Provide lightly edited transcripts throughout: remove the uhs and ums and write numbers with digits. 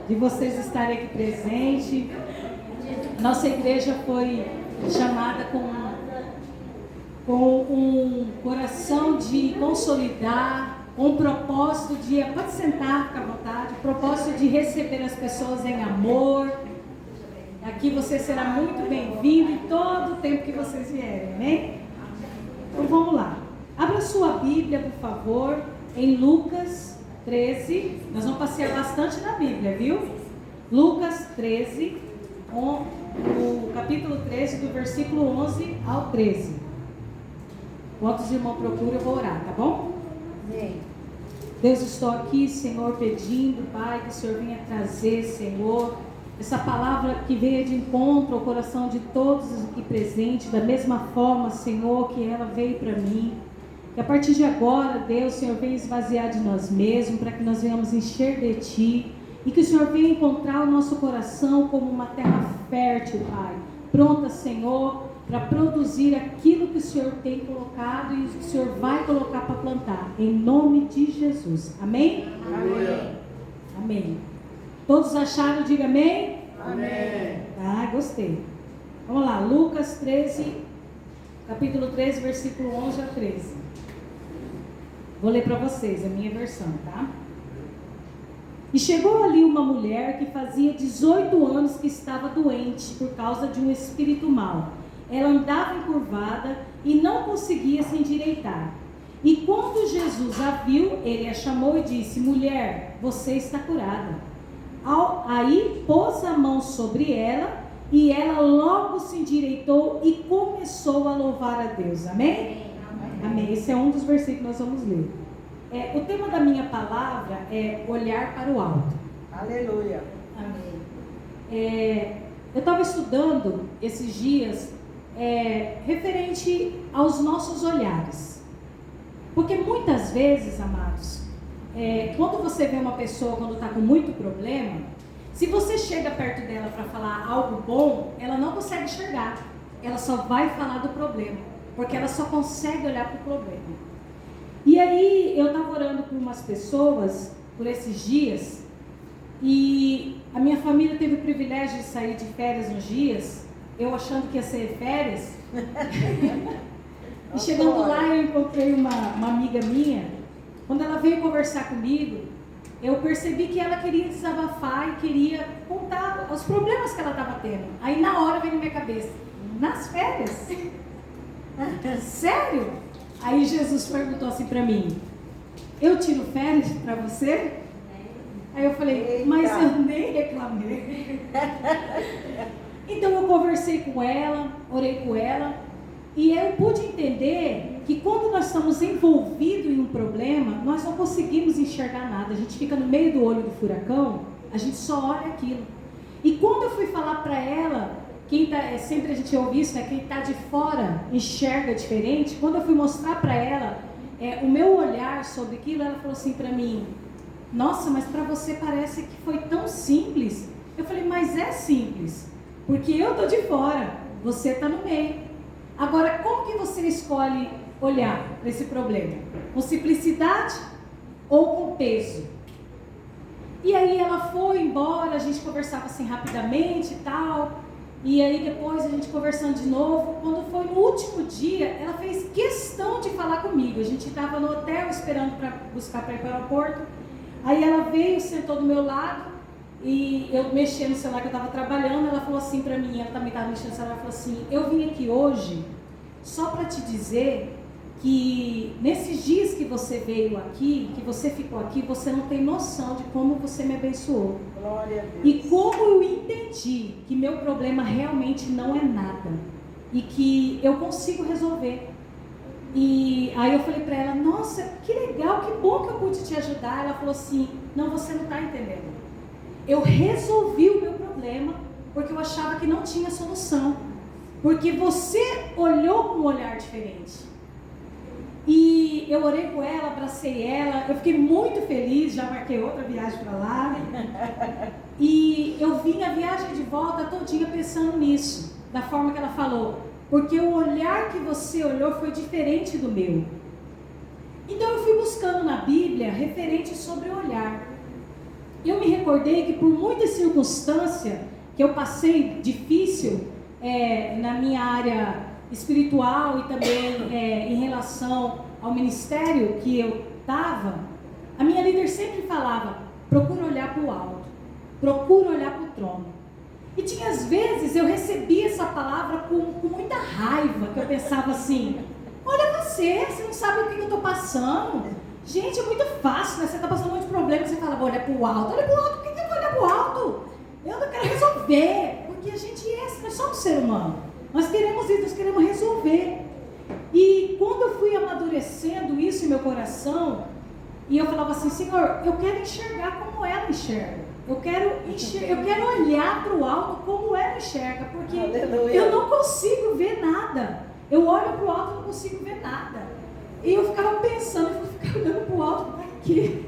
de vocês estarem aqui presentes. Nossa igreja foi chamada com um coração de consolidar, um propósito de, pode sentar, fica à vontade, propósito de receber as pessoas em amor. Aqui você será muito bem-vindo em todo o tempo que vocês vierem, amém? Então vamos lá. Abra sua Bíblia, por favor, em Lucas 13. Nós vamos passear bastante na Bíblia, viu? Lucas 13, o capítulo 13, do versículo 11 ao 13. Enquanto os irmãos procuram, eu vou orar, tá bom? Amém. Deus, estou aqui, Senhor, pedindo, Pai, que o Senhor venha trazer, Senhor, essa palavra que venha de encontro ao coração de todos aqui presentes, da mesma forma, Senhor, que ela veio para mim. Que a partir de agora, Deus, Senhor, venha esvaziar de nós mesmos, para que nós venhamos encher de Ti. E que o Senhor venha encontrar o nosso coração como uma terra fértil, Pai. Pronta, Senhor, para produzir aquilo que o Senhor tem colocado e o Senhor vai colocar para plantar. Em nome de Jesus. Amém? Amém. Amém. Todos acharam? Diga amém? Amém. Ah, gostei. Vamos lá, Lucas 13, capítulo 13, versículo 11 a 13. Vou ler para vocês a minha versão, tá? E chegou ali uma mulher que fazia 18 anos que estava doente por causa de um espírito mau. Ela andava encurvada e não conseguia se endireitar. E quando Jesus a viu, ele a chamou e disse: mulher, você está curada. Aí pôs a mão sobre ela e ela logo se endireitou e começou a louvar a Deus. Amém? Amém. Esse é um dos versículos que nós vamos ler. O tema da minha palavra é olhar para o alto. Aleluia. Amém. Eu estava estudando esses dias referente aos nossos olhares. Porque muitas vezes, amados, quando você vê uma pessoa quando está com muito problema, se você chega perto dela para falar algo bom, ela não consegue enxergar. Ela só vai falar do problema, porque ela só consegue olhar para o problema. E aí eu estava orando por umas pessoas por esses dias, e a minha família teve o privilégio de sair de férias uns dias, eu achando que ia ser férias. E chegando lá eu encontrei uma amiga minha. Quando ela veio conversar comigo, eu percebi que ela queria desabafar e queria contar os problemas que ela estava tendo. Aí na hora veio na minha cabeça: nas férias? Sério? Aí Jesus perguntou assim para mim: eu tiro férias para você? Aí eu falei: eita, mas eu nem reclamei. Então eu conversei com ela, orei com ela, e eu pude entender que quando nós estamos envolvidos em um problema, nós não conseguimos enxergar nada. A gente fica no meio do olho do furacão, a gente só olha aquilo. E quando eu fui falar para ela, sempre a gente ouve isso, né? Quem está de fora enxerga diferente. Quando eu fui mostrar para ela o meu olhar sobre aquilo, ela falou assim para mim: nossa, mas para você parece que foi tão simples. Eu falei: mas é simples, porque eu estou de fora, você está no meio. Agora, como que você escolhe olhar para esse problema? Com simplicidade ou com peso? E aí ela foi embora, a gente conversava assim rapidamente e tal. E aí depois a gente conversando de novo. Quando foi no último dia, ela fez questão de falar comigo. A gente estava no hotel esperando para buscar para ir para o aeroporto. Aí ela veio, sentou do meu lado, e eu mexendo no celular que eu estava trabalhando. Ela falou assim para mim, ela também estava mexendo no celular, ela falou assim: eu vim aqui hoje só para te dizer que nesses dias que você veio aqui, que você ficou aqui, você não tem noção de como você me abençoou. Glória a Deus. E como eu entendi que meu problema realmente não é nada e que eu consigo resolver. E aí eu falei para ela: nossa, que legal, que bom que eu pude te ajudar. Ela falou assim: não, você não está entendendo. Eu resolvi o meu problema porque eu achava que não tinha solução, porque você olhou com um olhar diferente. E eu orei com ela, abracei ela, eu fiquei muito feliz, já marquei outra viagem para lá. E eu vim a viagem de volta todinha pensando nisso, da forma que ela falou, porque o olhar que você olhou foi diferente do meu. Então eu fui buscando na Bíblia referente sobre o olhar. eu me recordei que por muita circunstância que eu passei difícil na minha área espiritual e também em relação ao ministério que eu estava, a minha líder sempre falava: procura olhar para o alto, procura olhar para o trono. E tinha às vezes eu recebia essa palavra com muita raiva, que eu pensava assim: olha você não sabe o que eu estou passando. Gente, é muito fácil, né? Você está passando um monte de problema, você fala: olha para o alto, olha para o alto, por que eu vou olhar para o alto? Eu não quero resolver, porque a gente nós somos ser humano, nós queremos isso, nós queremos resolver. E quando eu fui amadurecendo isso em meu coração, e eu falava assim: Senhor, eu quero enxergar como ela enxerga. Eu quero olhar para o alto como ela enxerga, porque Aleluia. eu não consigo ver nada. Eu olho para o alto e não consigo ver nada. E eu ficava pensando, eu ficava olhando para o alto, para quê?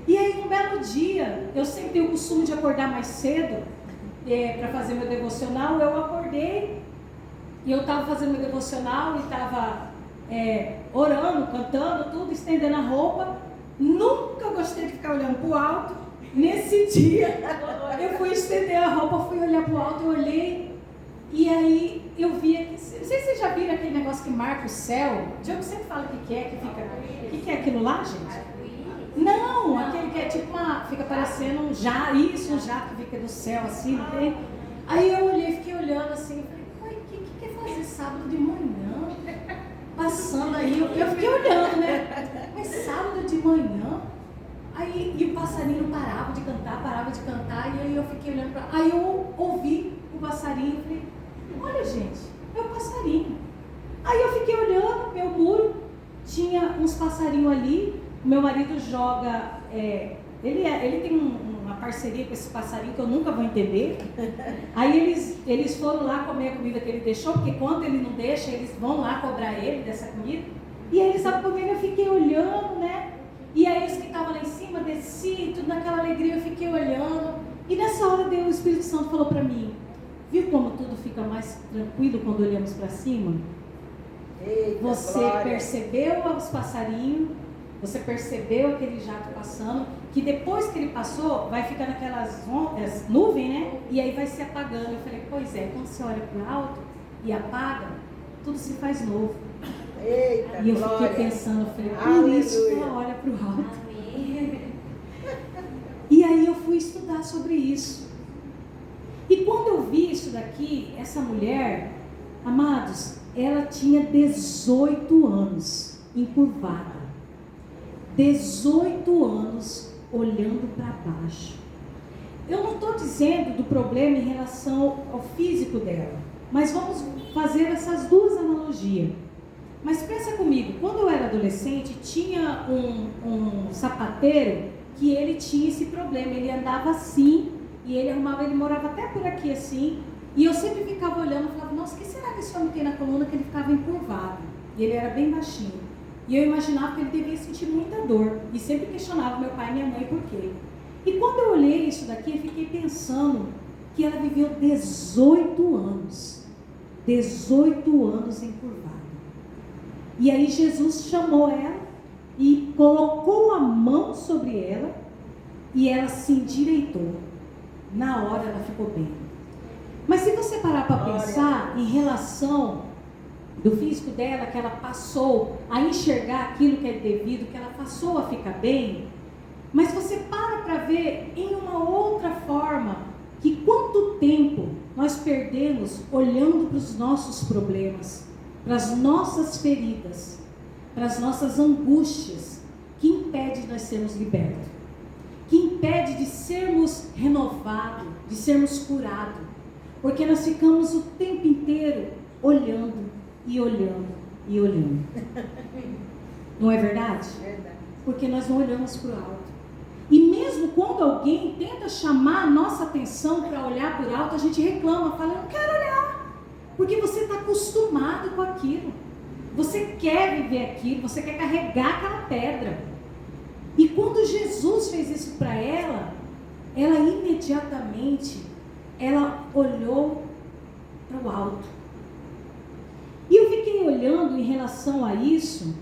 E aí, um belo dia, eu sempre tenho o costume de acordar mais cedo para fazer meu devocional. Eu acordei e eu estava fazendo meu devocional e estava orando, cantando, tudo, estendendo a roupa. Nunca gostei de ficar olhando para o alto. Nesse dia, eu fui estender a roupa, fui olhar para o alto, eu olhei, e aí eu vi aqui, não sei se vocês já viram aquele negócio que marca o céu. O Diogo sempre fala o que é, o que é aquilo lá, gente? Não, aquele que é tipo fica parecendo um jato que fica do céu assim, não tem? Aí eu olhei, fiquei olhando assim, falei: o que é fazer sábado de manhã? Passando aí, eu fiquei olhando, né? Mas sábado de manhã? Aí, e o passarinho não parava de cantar, e aí eu fiquei olhando para. Aí eu ouvi o passarinho e falei: olha, gente, é o passarinho. Aí eu fiquei olhando, meu muro, tinha uns passarinhos ali. O meu marido joga. Ele tem uma parceria com esse passarinho que eu nunca vou entender. Aí eles foram lá comer a comida que ele deixou, porque quando ele não deixa, eles vão lá cobrar ele dessa comida. E aí eles estavam comendo, eu fiquei olhando, né? E aí os que estavam lá em cima, desci, tudo naquela alegria, eu fiquei olhando. E nessa hora o Espírito Santo falou para mim: viu como tudo fica mais tranquilo quando olhamos para cima? Eita, você glória. percebeu os passarinhos, você percebeu aquele jato passando, que depois que ele passou, vai ficar naquelas nuvens, né? E aí vai se apagando. Eu falei: pois é, quando você olha para o alto e apaga, tudo se faz novo. Eita, E eu glória. fiquei pensando, eu falei: por Aleluia. isso que ela olha para o alto. E aí eu fui estudar sobre isso. E quando eu vi isso daqui, essa mulher, amados, ela tinha 18 anos, encurvada. 18 anos olhando para baixo. Eu não estou dizendo do problema em relação ao físico dela, mas vamos fazer essas duas analogias. Mas pensa comigo, quando eu era adolescente, tinha um sapateiro que ele tinha esse problema, ele andava assim, e ele morava até por aqui assim, e eu sempre ficava olhando e falava: nossa, o que será que esse homem tem na coluna, que ele ficava encurvado? E ele era bem baixinho. E eu imaginava que ele devia sentir muita dor, e sempre questionava meu pai e minha mãe por quê. E quando eu olhei isso daqui, eu fiquei pensando que ela viveu 18 anos. 18 anos encurvada. E aí Jesus chamou ela e colocou a mão sobre ela e ela se endireitou. Na hora ela ficou bem. Mas se você parar para pensar em relação do físico dela, que ela passou a enxergar aquilo que é devido, que ela passou a ficar bem, mas você para ver em uma outra forma, que quanto tempo nós perdemos olhando para os nossos problemas, para as nossas feridas, para as nossas angústias, que impede de nós sermos libertos, que impede de sermos renovados, de sermos curados, porque nós ficamos o tempo inteiro olhando e olhando e olhando. Não é verdade? Verdade. Porque nós não olhamos para o alto. E mesmo quando alguém tenta chamar a nossa atenção para olhar para o alto, a gente reclama, fala: eu não quero olhar, porque você está acostumado com aquilo, você quer viver aquilo, você quer carregar aquela pedra. E quando Jesus fez isso para ela, ela imediatamente, ela olhou para o alto. E eu fiquei olhando em relação a isso,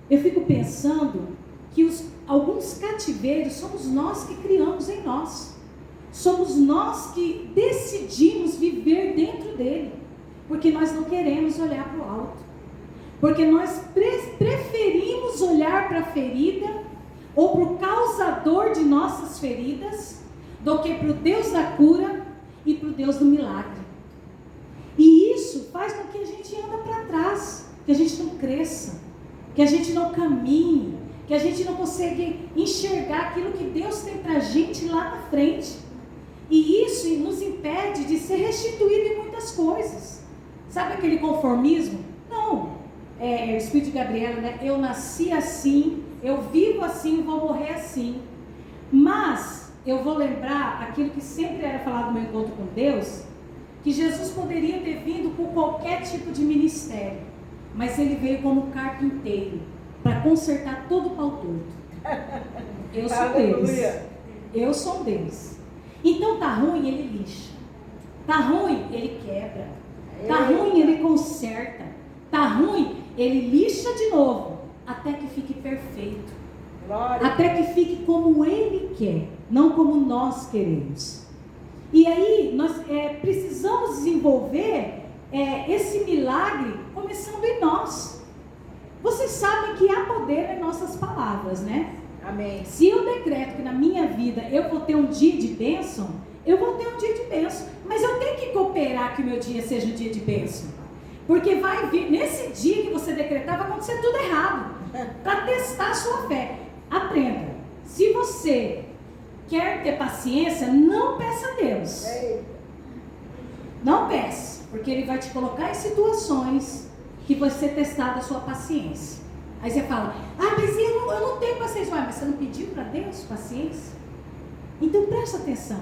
eu fico pensando que alguns cativeiros somos nós que criamos em nós. Somos nós que decidimos viver dentro dele. Porque nós não queremos olhar para o alto. Porque nós preferimos olhar para a ferida ou para o causador de nossas feridas do que para o Deus da cura e para o Deus do milagre. E isso faz com que a gente anda para trás, que a gente não cresça, que a gente não caminhe, que a gente não consiga enxergar aquilo que Deus tem para a gente lá na frente. E isso nos impede de ser restituído em muitas coisas. Sabe aquele conformismo? Não. O Espírito de Gabriela, né? Eu nasci assim, eu vivo assim, vou morrer assim. Mas eu vou lembrar aquilo que sempre era falado no meu encontro com Deus, que Jesus poderia ter vindo com qualquer tipo de ministério, mas ele veio como carpinteiro, para consertar todo o pau torto. Eu sou deles. Eu sou deles. Então tá ruim, ele lixa. Tá ruim, ele quebra. Tá ruim, ele conserta. Tá ruim, ele lixa de novo, até que fique perfeito. Glória. Até que fique como ele quer, não como nós queremos. E aí nós precisamos desenvolver esse milagre começando em nós. Vocês sabem que há poder em nossas palavras, né? Amém. Se eu decreto que na minha vida eu vou ter um dia de bênção, eu vou ter um dia de bênção. Mas eu tenho que cooperar que o meu dia seja um dia de bênção. Porque vai vir, nesse dia que você decretar, vai acontecer tudo errado. Para testar a sua fé. Aprenda. Se você quer ter paciência, não peça a Deus. Não peça. Porque Ele vai te colocar em situações que vai ser testada a sua paciência. Aí você fala, mas eu não tenho paciência. Mas você não pediu para Deus paciência? Então presta atenção.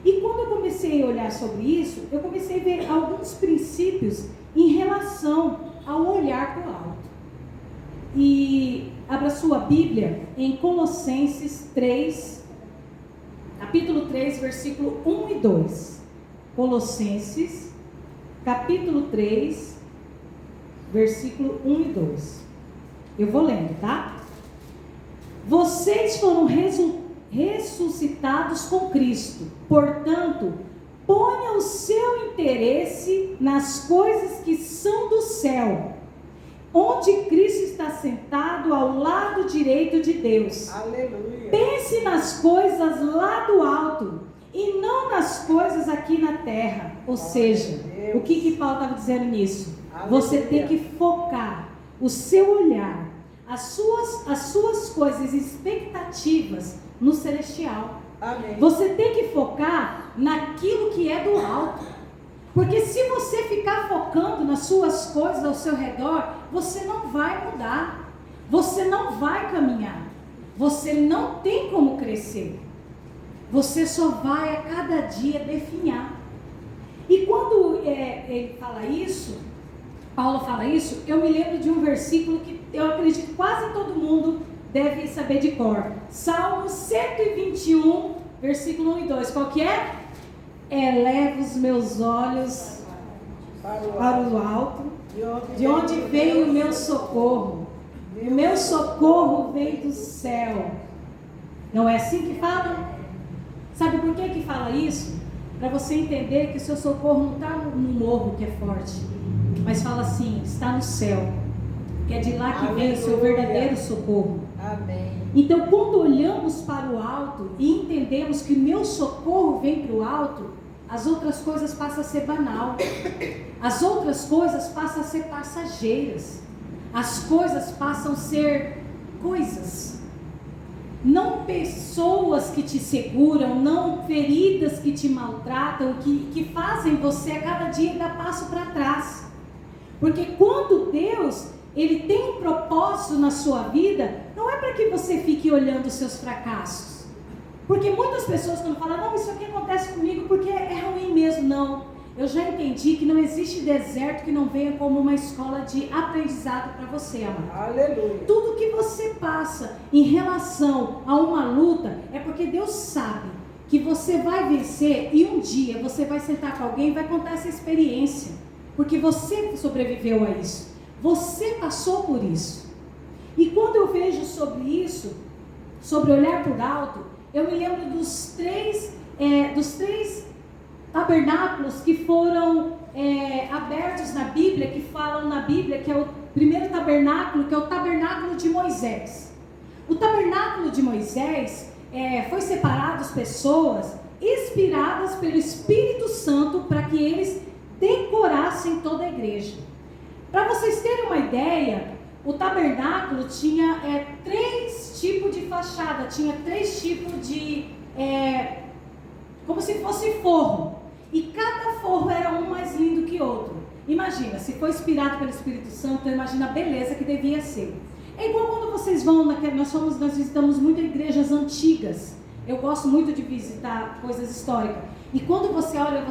E quando eu comecei a olhar sobre isso, eu comecei a ver alguns princípios em relação ao olhar para o alto. E abra sua Bíblia em Colossenses 3, capítulo 3, versículo 1 e 2. Colossenses, capítulo 3, versículo 1 e 2. Eu vou lendo, tá? Vocês foram ressuscitados com Cristo. Portanto, ponha o seu interesse nas coisas que são do céu, onde Cristo está sentado ao lado direito de Deus. Aleluia. Pense nas coisas lá do alto e não nas coisas aqui na terra. Ou seja, o que Paulo estava dizendo nisso? Aleluia. Você tem que focar o seu olhar, as suas coisas, expectativas no celestial. Amém. Você tem que focar naquilo que é do alto. Porque se você ficar focando nas suas coisas ao seu redor, você não vai mudar. Você não vai caminhar. Você não tem como crescer. Você só vai a cada dia definhar. E quando ele fala isso, Paulo fala isso, eu me lembro de um versículo que eu acredito que quase todo mundo deve saber de cor. Salmo 121, versículo 1 e 2. Qual que é? Eleva os meus olhos para o alto, de onde vem o meu socorro. O meu socorro vem do céu. Não é assim que fala? Sabe por que fala isso? Para você entender que o seu socorro não está no morro que é forte, mas fala assim, está no céu, que é de lá que vem o seu verdadeiro socorro. Amém. Então, quando olhamos para o alto e entendemos que o meu socorro vem para o alto, as outras coisas passam a ser banal, as outras coisas passam a ser passageiras, as coisas passam a ser coisas, não pessoas que te seguram, não feridas que te maltratam, que fazem você a cada dia dar passo para trás. Porque quando Deus, Ele tem um propósito na sua vida, não é para que você fique olhando os seus fracassos. Porque muitas pessoas quando falam, não, isso aqui acontece comigo porque é ruim mesmo. Não, eu já entendi que não existe deserto que não venha como uma escola de aprendizado para você, amado. Aleluia. Tudo que você passa em relação a uma luta, é porque Deus sabe que você vai vencer e um dia você vai sentar com alguém e vai contar essa experiência. Porque você sobreviveu a isso. Você passou por isso. E quando eu vejo sobre isso, sobre olhar por alto, eu me lembro dos três tabernáculos que foram abertos na Bíblia, que falam na Bíblia, que é o primeiro tabernáculo, que é o tabernáculo de Moisés. O tabernáculo de Moisés foi separado as pessoas inspiradas pelo Espírito Santo para que eles decorassem toda a igreja. Para vocês terem uma ideia, o tabernáculo tinha 3 tipos de fachada, tinha 3 tipos de, como se fosse forro, e cada forro era um mais lindo que outro. Imagina, se foi inspirado pelo Espírito Santo, então imagina a beleza que devia ser. É igual quando vocês vão, nós visitamos muitas igrejas antigas. Eu gosto muito de visitar coisas históricas. E quando você olha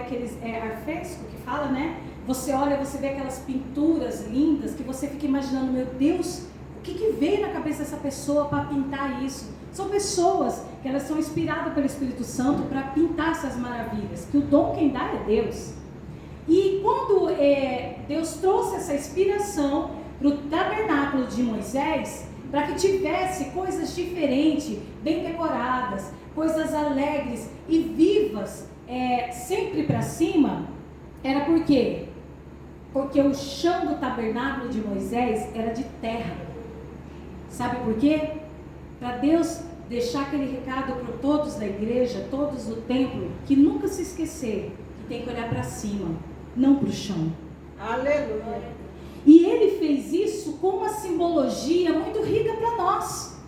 aqueles arfrescos que fala, né? Você olha, você vê aquelas pinturas lindas que você fica imaginando, meu Deus, o que veio na cabeça dessa pessoa para pintar isso? São pessoas que elas são inspiradas pelo Espírito Santo para pintar essas maravilhas, que o dom quem dá é Deus. E quando Deus trouxe essa inspiração para o tabernáculo de Moisés, para que tivesse coisas diferentes, bem decoradas, coisas alegres e vivas, sempre para cima, era por quê? Porque o chão do tabernáculo de Moisés era de terra. Sabe por quê? Para Deus deixar aquele recado para todos da igreja, todos do templo, que nunca se esquecer que tem que olhar para cima, não para o chão. Aleluia. E ele fez isso com uma simbologia muito rica para nós.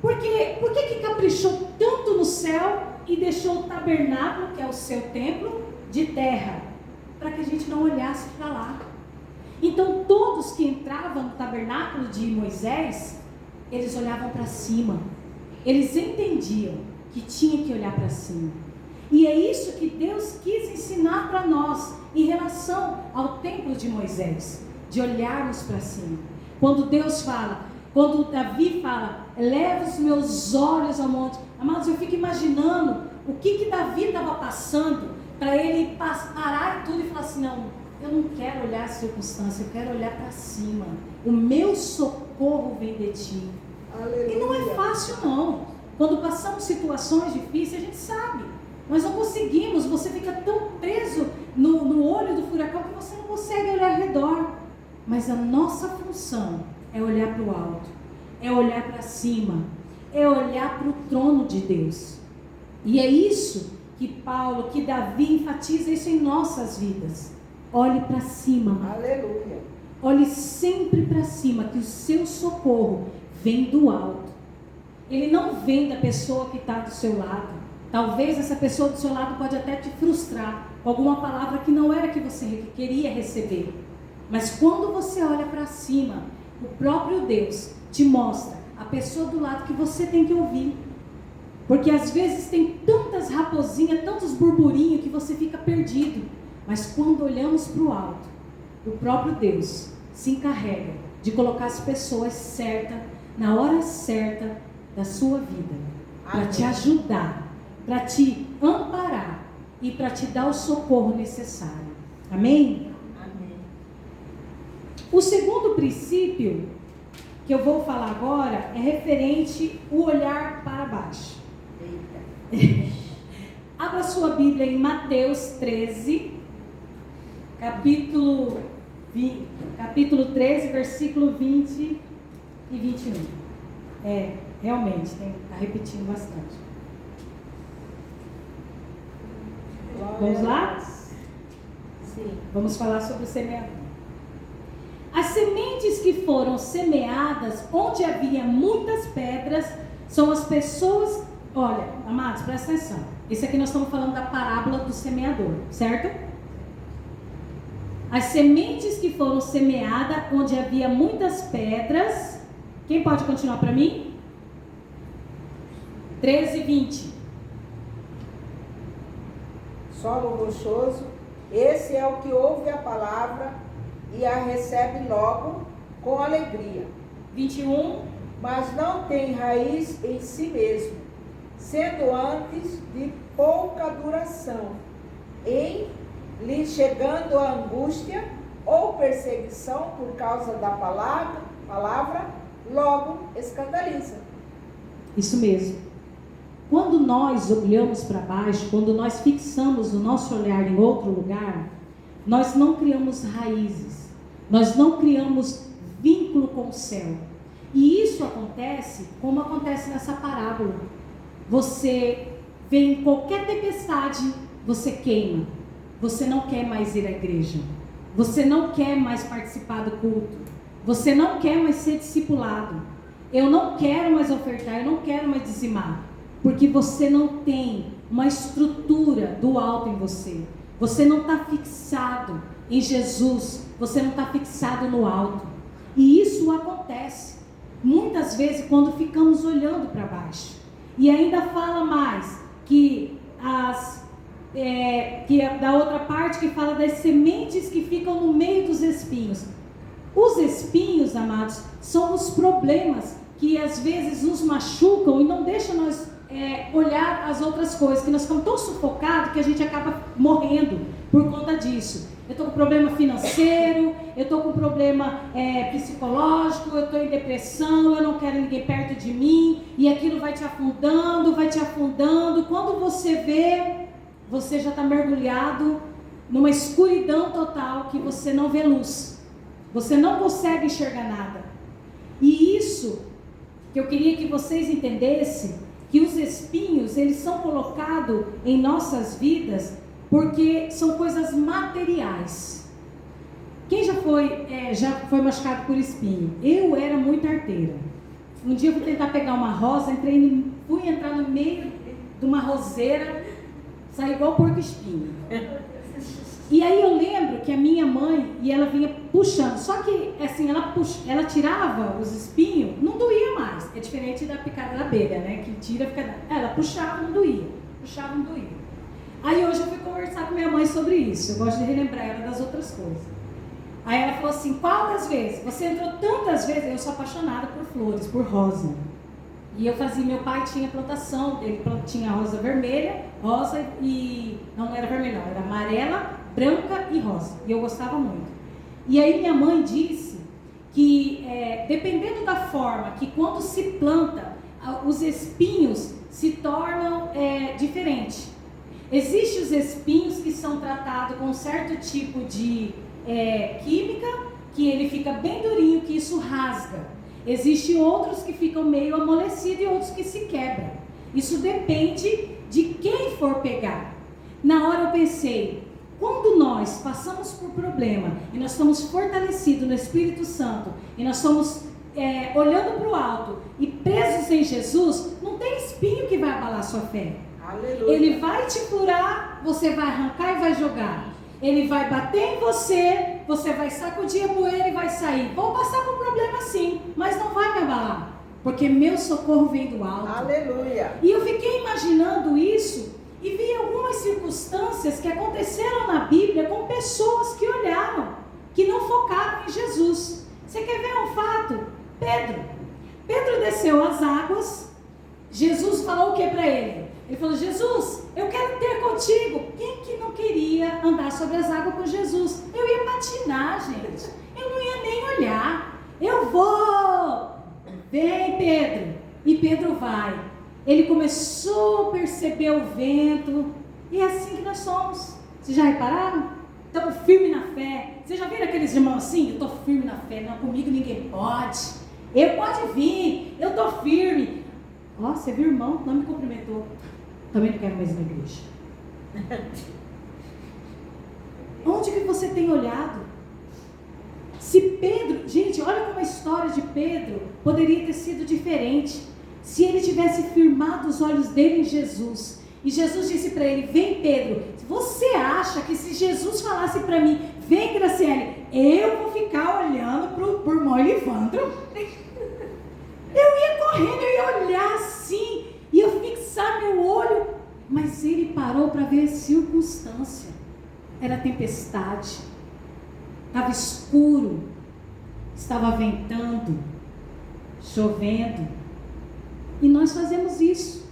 Por que caprichou tanto no céu e deixou o tabernáculo, que é o seu templo, de terra? Para que a gente não olhasse para lá. Então todos que entravam no tabernáculo de Moisés, eles olhavam para cima. Eles entendiam que tinha que olhar para cima. E é isso que Deus quis ensinar para nós em relação ao templo de Moisés, de olharmos para cima. Quando Davi fala, leva os meus olhos ao monte. Amados, eu fico imaginando o que Davi estava passando para ele parar tudo e falar assim, não, eu não quero olhar a circunstância, eu quero olhar para cima. O meu socorro vem de ti. Aleluia. E não é fácil não. Quando passamos situações difíceis, a gente sabe. Nós não conseguimos, você fica tão preso no olho do furacão que você não consegue olhar ao redor. Mas a nossa função é olhar para o alto, é olhar para cima, é olhar para o trono de Deus. E é isso que Davi enfatiza isso em nossas vidas. Olhe para cima. Aleluia. Olhe sempre para cima, que o seu socorro vem do alto. Ele não vem da pessoa que está do seu lado. Talvez essa pessoa do seu lado pode até te frustrar com alguma palavra que não era que você queria receber. Mas quando você olha para cima, o próprio Deus te mostra a pessoa do lado que você tem que ouvir. Porque às vezes tem tantas raposinhas, tantos burburinhos que você fica perdido. Mas quando olhamos para o alto, o próprio Deus se encarrega de colocar as pessoas certas, na hora certa da sua vida. Para te ajudar, para te amparar e para te dar o socorro necessário. Amém? Amém. O segundo princípio que eu vou falar agora é referente ao olhar para baixo. Eita. Abra sua Bíblia em Mateus 13, capítulo 13, versículo 20 e 21. Realmente, está repetindo bastante. Vamos lá? Sim. Vamos falar sobre o semeador. As sementes que foram semeadas onde havia muitas pedras são as pessoas. Olha, amados, presta atenção. Esse aqui nós estamos falando da parábola do semeador, certo? As sementes que foram semeadas onde havia muitas pedras. Quem pode continuar para mim? 13, 20. Solo rochoso, esse é o que ouve a palavra e a recebe logo com alegria. 21. Mas não tem raiz em si mesmo, sendo antes de pouca duração, em lhe chegando a angústia ou perseguição por causa da palavra, logo escandaliza. Isso mesmo. Quando nós olhamos para baixo, quando nós fixamos o nosso olhar em outro lugar, nós não criamos raízes, nós não criamos vínculo com o céu. E isso acontece como acontece nessa parábola. Você vê em qualquer tempestade, você queima. Você não quer mais ir à igreja. Você não quer mais participar do culto. Você não quer mais ser discipulado. Eu não quero mais ofertar, eu não quero mais dizimar. Porque você não tem uma estrutura do alto em você. Você não está fixado em Jesus. Você não está fixado no alto. E isso acontece muitas vezes quando ficamos olhando para baixo. E ainda fala mais que da outra parte que fala das sementes que ficam no meio dos espinhos. Os espinhos, amados, são os problemas que às vezes nos machucam e não deixam nós olhar as outras coisas, que nós ficamos tão sufocados que a gente acaba morrendo por conta disso. Eu estou com problema financeiro, eu estou com problema psicológico, eu estou em depressão, eu não quero ninguém perto de mim, e aquilo vai te afundando, vai te afundando. Quando você vê, você já está mergulhado numa escuridão total que você não vê luz, você não consegue enxergar nada. E isso que eu queria que vocês entendessem, que os espinhos, eles são colocados em nossas vidas porque são coisas materiais. Quem já foi machucado por espinho? Eu era muito arteira. Um dia eu fui tentar pegar uma rosa, fui entrar no meio de uma roseira, saí igual porco espinho. E aí eu lembro que a minha mãe, e ela vinha puxando, só que assim, ela tirava os espinhos, não doía mais. É diferente da picada da abelha, né? Que tira, ela puxava, não doía. Puxava, não doía. Aí hoje eu fui conversar com minha mãe sobre isso. Eu gosto de relembrar ela das outras coisas. Aí ela falou assim: quantas vezes? Você entrou tantas vezes. Eu sou apaixonada por flores, por rosa. E eu fazia, meu pai tinha plantação, ele tinha rosa vermelha, rosa e... não era vermelha, não, era amarela, branca e rosa. E eu gostava muito. E aí minha mãe disse que dependendo da forma que quando se planta, os espinhos se tornam diferentes. Existem os espinhos que são tratados com um certo tipo de química, que ele fica bem durinho, que isso rasga. Existem outros que ficam meio amolecidos e outros que se quebram. Isso depende de quem for pegar. Na hora eu pensei, quando nós passamos por problema e nós estamos fortalecidos no Espírito Santo e nós estamos olhando para o alto e presos em Jesus, não tem espinho que vai abalar sua fé. Aleluia. Ele vai te curar, você vai arrancar e vai jogar. Ele vai bater em você, você vai sacudir a poeira e vai sair. Vou passar por problema sim, mas não vai me abalar, porque meu socorro vem do alto. Aleluia. E eu fiquei imaginando isso e vi algumas circunstâncias que aconteceram na Bíblia com pessoas que olharam, que não focaram em Jesus. Você quer ver um fato? Pedro desceu as águas. Jesus falou o que para ele? Ele falou: Jesus, eu quero ter contigo. Quem que não queria andar sobre as águas com Jesus? Eu ia patinar, gente. Eu não ia nem olhar. Eu vou. Vem, Pedro. E Pedro vai. Ele começou a perceber o vento. E é assim que nós somos. Vocês já repararam? Estamos firmes na fé. Vocês já viram aqueles irmãos assim? Eu estou firme na fé. Não, comigo ninguém pode. Eu pode vir. Eu estou firme. Ó, você viu, irmão? Não me cumprimentou. Também não quero mais ir na igreja. Onde que você tem olhado? Se Pedro... Gente, olha como a história de Pedro poderia ter sido diferente. Se ele tivesse firmado os olhos dele em Jesus. E Jesus disse para ele: vem, Pedro. Você acha que se Jesus falasse para mim: vem, Graciele, eu vou ficar olhando pro irmão Elivandro? Eu ia correndo, eu ia olhar assim, ia fixar meu olho. Mas ele parou para ver a circunstância. Era tempestade, estava escuro, estava ventando, chovendo. E nós fazemos isso.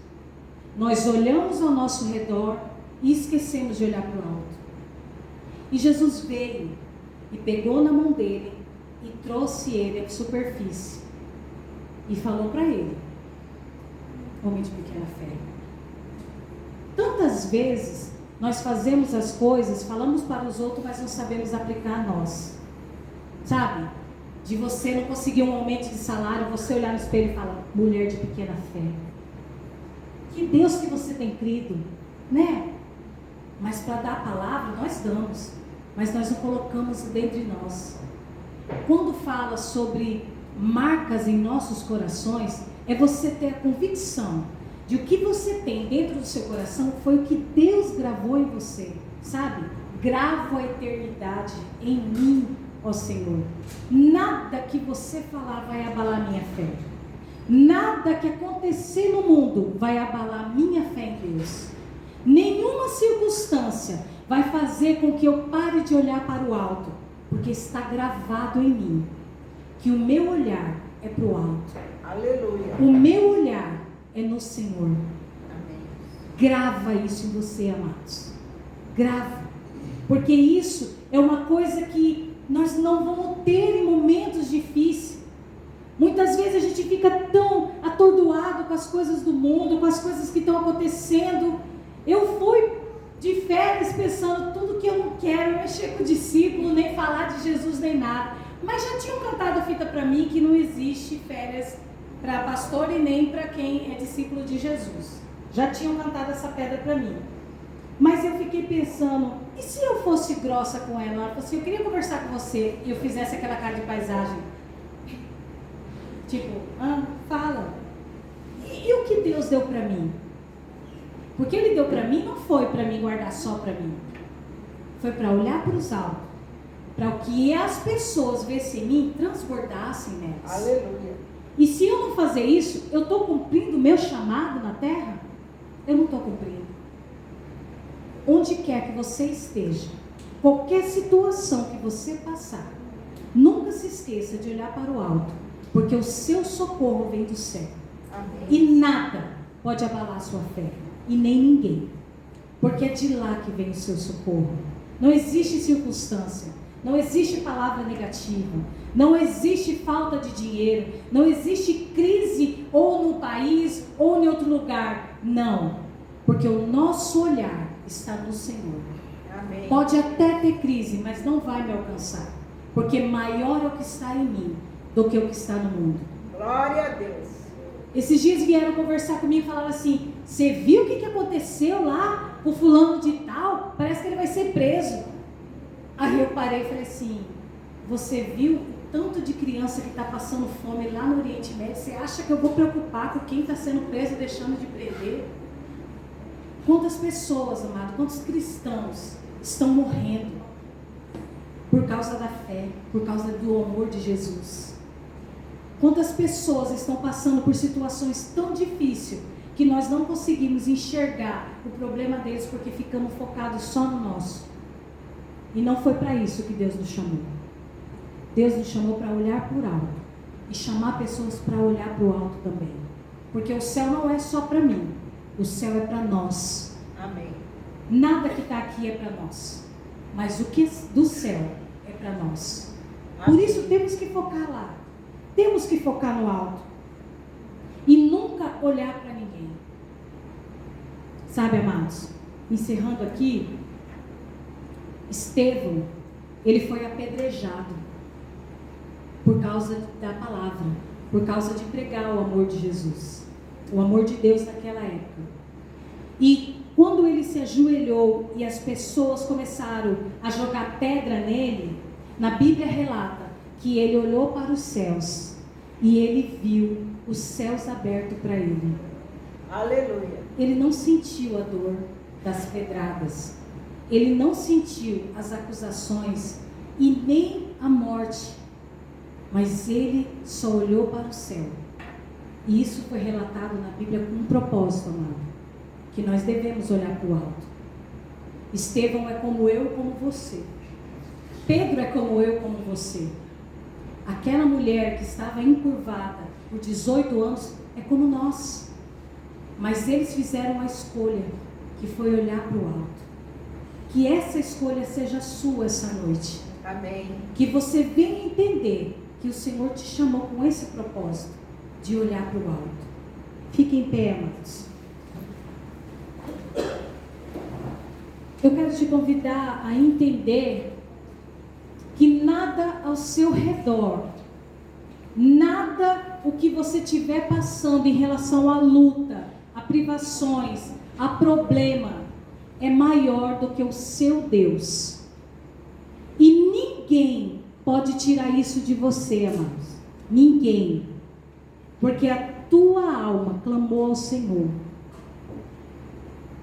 Nós olhamos ao nosso redor e esquecemos de olhar para o alto. E Jesus veio e pegou na mão dele e trouxe ele à superfície. E falou para ele: homem de pequena fé. Tantas vezes nós fazemos as coisas, falamos para os outros, mas não sabemos aplicar a nós. Sabe? De você não conseguir um aumento de salário, você olhar no espelho e falar, mulher de pequena fé. Que Deus que você tem crido, né? Mas para dar a palavra, nós damos, mas nós não colocamos dentro de nós. Quando fala sobre marcas em nossos corações, é você ter a convicção de o que você tem dentro do seu coração foi o que Deus gravou em você, sabe? Gravo a eternidade em mim, ó Senhor. Nada que você falar vai abalar minha fé. Nada que acontecer no mundo vai abalar minha fé em Deus. Nenhuma circunstância vai fazer com que eu pare de olhar para o alto, porque está gravado em mim que o meu olhar é para o alto. Aleluia. O meu olhar é no Senhor. Amém. Grava isso em você, amados. Grava. Porque isso é uma coisa que nós não vamos ter em momentos difíceis. Muitas vezes a gente fica tão atordoado com as coisas do mundo, com as coisas que estão acontecendo. Eu fui de férias pensando tudo que eu não quero, mexer com o discípulo, nem falar de Jesus, nem nada. Mas já tinham cantado a fita para mim que não existe férias para pastor e nem para quem é discípulo de Jesus. Já tinham cantado essa pedra para mim. Mas eu fiquei pensando, e se eu fosse grossa com ela? Ela falou assim, eu queria conversar com você e eu fizesse aquela cara de paisagem. Tipo, fala. E o que Deus deu para mim? Porque Ele deu para mim, não foi para mim guardar só para mim. Foi para olhar para os altos. Para o que as pessoas vissem em mim, transbordassem nelas. Aleluia. E se eu não fazer isso, eu estou cumprindo o meu chamado na terra? Eu não estou cumprindo. Onde quer que você esteja, qualquer situação que você passar, nunca se esqueça de olhar para o alto, porque o seu socorro vem do céu. Amém. E nada pode abalar a sua fé, e nem ninguém, porque é de lá que vem o seu socorro. Não existe circunstância, não existe palavra negativa, não existe falta de dinheiro, não existe crise ou no país ou em outro lugar, não, porque o nosso olhar está no Senhor. Amém. Pode até ter crise, mas não vai me alcançar, porque maior é o que está em mim do que o que está no mundo. Glória a Deus. Esses dias vieram conversar comigo e falaram assim, você viu o que aconteceu lá com o fulano de tal? Parece que ele vai ser preso. Aí eu parei e falei assim, você viu o tanto de criança que está passando fome lá no Oriente Médio? Você acha que eu vou preocupar com quem está sendo preso e deixando de prender? Quantas pessoas, amado, quantos cristãos estão morrendo por causa da fé, por causa do amor de Jesus? Quantas pessoas estão passando por situações tão difíceis que nós não conseguimos enxergar o problema deles porque ficamos focados só no nosso? E não foi para isso que Deus nos chamou. Deus nos chamou para olhar por alto e chamar pessoas para olhar para o alto também. Porque o céu não é só para mim, o céu é para nós. Amém. Nada que está aqui é para nós, mas o que é do céu é para nós. Por isso temos que focar lá. Temos que focar no alto. E nunca olhar para ninguém. Sabe, amados? Encerrando aqui, Estevão, ele foi apedrejado por causa da palavra, por causa de pregar o amor de Jesus, o amor de Deus naquela época. E quando ele se ajoelhou e as pessoas começaram a jogar pedra nele, na Bíblia relata que ele olhou para os céus e ele viu os céus abertos para ele. Aleluia. Ele não sentiu a dor das pedradas, ele não sentiu as acusações e nem a morte, mas ele só olhou para o céu. E isso foi relatado na Bíblia com um propósito, amado, que nós devemos olhar para o alto. Estevão é como eu e como você. Pedro é como eu e como você. Aquela mulher que estava encurvada por 18 anos é como nós. Mas eles fizeram uma escolha, que foi olhar para o alto. Que essa escolha seja sua essa noite. Amém. Que você venha entender que o Senhor te chamou com esse propósito, de olhar para o alto. Fiquem em pé, amados. Eu quero te convidar a entender que nada ao seu redor, nada o que você estiver passando em relação à luta, a privações, a problema, é maior do que o seu Deus. E ninguém pode tirar isso de você, amados. Ninguém. Porque a tua alma clamou ao Senhor.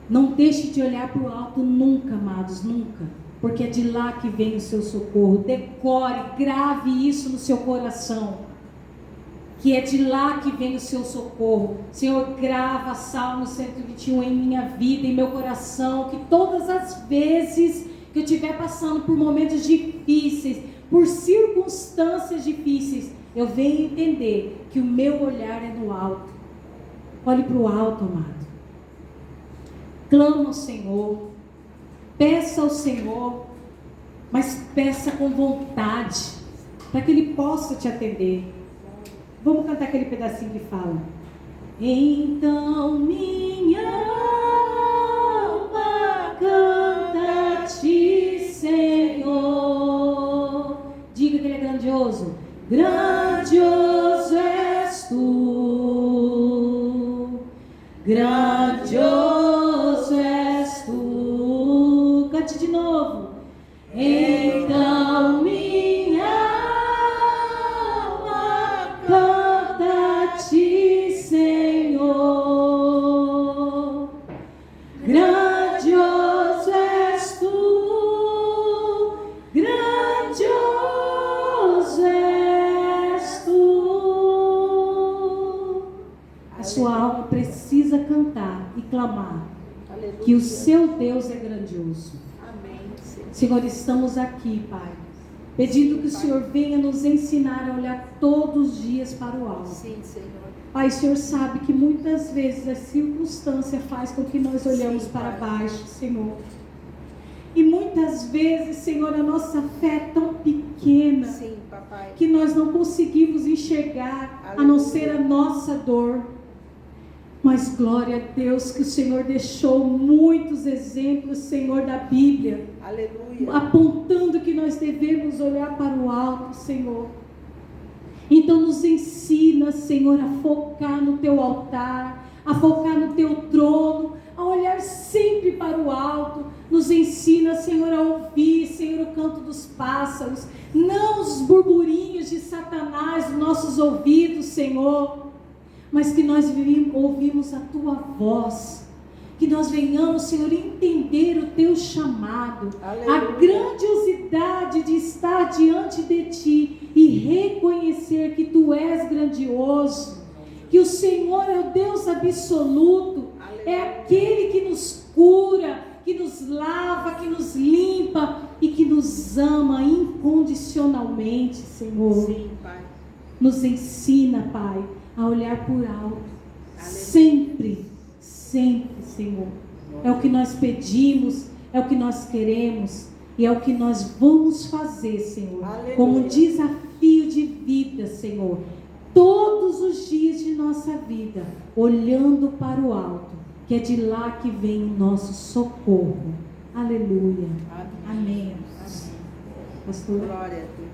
Não deixe de olhar para o alto nunca, amados, nunca. Porque é de lá que vem o seu socorro. Decore, grave isso no seu coração. Que é de lá que vem o seu socorro. Senhor, grava Salmo 121 em minha vida, em meu coração. Que todas as vezes que eu estiver passando por momentos difíceis, por circunstâncias difíceis, eu venho entender que o meu olhar é no alto. Olhe para o alto, amado. Clama ao Senhor, peça ao Senhor, mas peça com vontade, para que Ele possa te atender. Vamos cantar aquele pedacinho que fala: então minha alma canta a Ti, Senhor. Diga que Ele é grandioso. Grandioso és Tu, grandioso és Tu. Cante de novo. Então minha alma canta a Ti, Senhor. Grandioso és Tu, grandioso és Tu. A sua alma precisa cantar e clamar. Aleluia. Que o seu Deus é grandioso. Amém. Senhor, estamos aqui, Pai, pedindo que o Senhor venha nos ensinar a olhar todos os dias para o alto. Sim, Senhor. Pai, o Senhor sabe que muitas vezes a circunstância faz com que nós olhamos para baixo, Senhor. E muitas vezes, Senhor, a nossa fé é tão pequena. Sim, papai. Que nós não conseguimos enxergar, aleluia, a não ser a nossa dor. Mas glória a Deus que o Senhor deixou muitos exemplos, Senhor, da Bíblia. Aleluia. Apontando que nós devemos olhar para o alto, Senhor. Então nos ensina, Senhor, a focar no Teu altar, a focar no Teu trono, a olhar sempre para o alto. Nos ensina, Senhor, a ouvir, Senhor, o canto dos pássaros, não os burburinhos de Satanás nos nossos ouvidos, Senhor, mas que nós ouvimos a Tua voz, que nós venhamos, Senhor, entender o Teu chamado, aleluia, a grandiosidade de estar diante de Ti e reconhecer que Tu és grandioso, que o Senhor é o Deus absoluto, aleluia, é aquele que nos cura, que nos lava, que nos limpa e que nos ama incondicionalmente, Senhor. Sim, Pai. Nos ensina, Pai, a olhar por alto, sempre, sempre, Senhor. É o que nós pedimos, é o que nós queremos e é o que nós vamos fazer, Senhor. Aleluia. Como um desafio de vida, Senhor, todos os dias de nossa vida, olhando para o alto, que é de lá que vem o nosso socorro. Aleluia. Amém. Amém. Amém. Pastor. Glória a Deus.